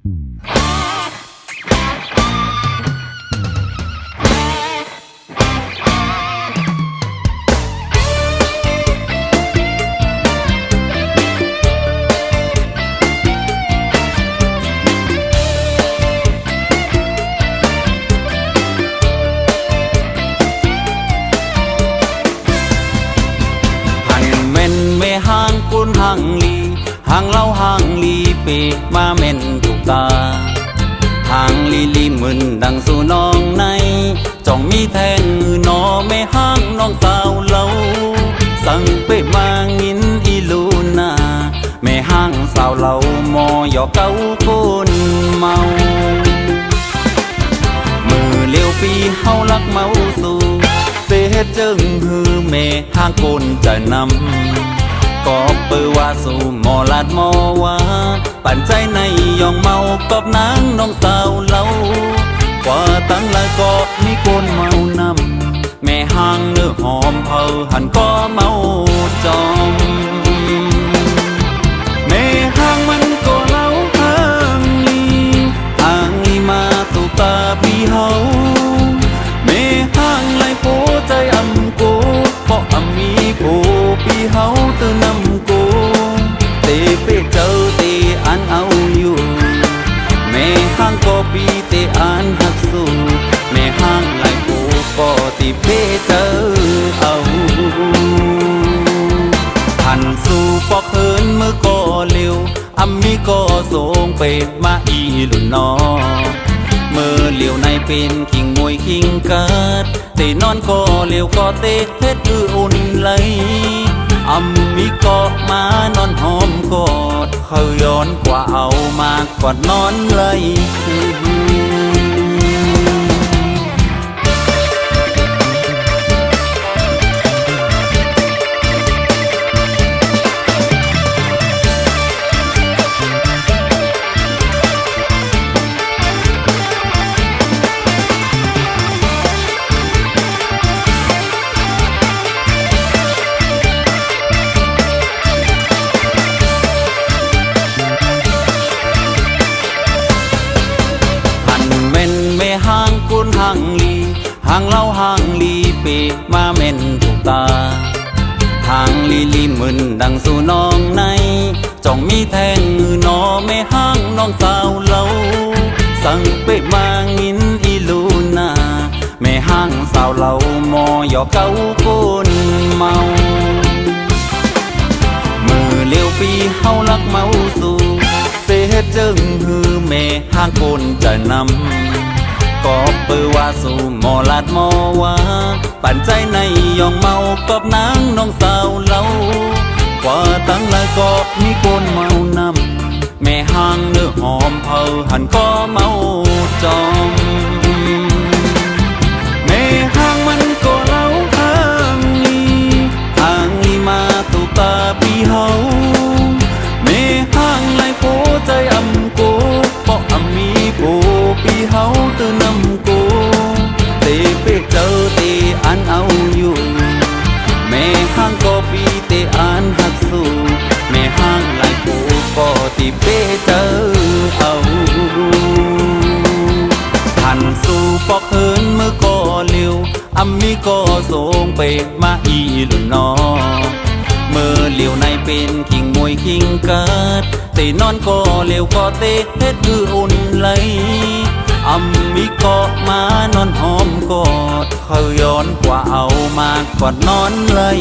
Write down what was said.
ห่างกุนห่างลีห่างเล่าห่างลีเปมาเม่นตุกตาห่างลีลีมึนดังสู่น้องในจ้องมีแทงมือนอไม่ห่างน้องสาวเล่าสั่งเปมางินอีลูนาแม่ห่างสาวเล่ามอหยอกเก้าคนเมามือเลี้ยวปีเฮาลักเมาสู่เตเฮ็ดจึงฮือแม่ห่างคนจะนำก็เปือว่าสู่หมอลาดหมอว่าปั่นใจในยองเมากอบนางน้องสาวเล่ากว่าตั้งหลายก็มีคนเมานำแม่ห่างเนื้อหอมเพอหันก็เมาจอมแม่ห่างมันก็เล่าห่างลีมาตุตาพี่เฮาแม่ห่างไหลโผใจอำกูเพราะอำมีกูพี่เฮาตื่นนำกูเตไปเจอเตอันเอาอยู่แม่ห่างก็ปีเตอันหักสู้แม่ห่างไหลกูก็ตีเพเจอเอาหันสู่ปอกเฮินมือก็เร็วอำมีก็ส่งไปมาอีหลุนนอเมื่อเหลียวในเป็นขิงมวยขิงกัดเตนอนก็เหลียวก็เตเฮ็ดคืออุ่นไหลอำมีก็มานอนหอมกอดเขาย้อนกว่าเอามากกว่านอนเลยห่างลีห่างเล่าห่างลีเปมาเม่นถูกตาห่างลีลีมึนดังสู่น้องในจ้องมีแทงมือนอไม่ห่างน้องสาวเล่าสั่งเปมางินอีลูนาแม่ห่างสาวเล่ามอหยอกเก้าคนเมามือเลี้ยวปีเฮาลักเมาสู่เตเฮ็ดจึงฮือแม่ห่างคนจะนำก็เปือว่าสู่หมอลาดหมอว่าปั่นใจในยองเมากอบนางน้องสาวเล่ากว่าตั้งหลายก็มีคนเมานำแม่ห่างเนื้อหอมเพอหันก็เมาจอมแม่ห่างมันก็เล่าห่างลีมาตุตาพี่เฮาแม่ห่างไหลโผใจอำกูเพราะอำมีกูพี่เฮาตื่นนำกูเตไปเจอเตอันเอาอยู่แม่ห่างก็ปีเตอันหักสู้แม่ห่างไหลกูก็ตีไปเจอเอาหันสู่ปอกเฮินมือก็เร็วอำมีก็ส่งไปมาอีหลุนนอเมื่อเหลียวในเป็นขิงมวยขิงกัดเตนอนก็เร็วก็เตเฮ็ดคืออุ่นไหลอำมีก็มานอนหอมกอดเขาย้อนกว่าเอามากกว่านอนเลย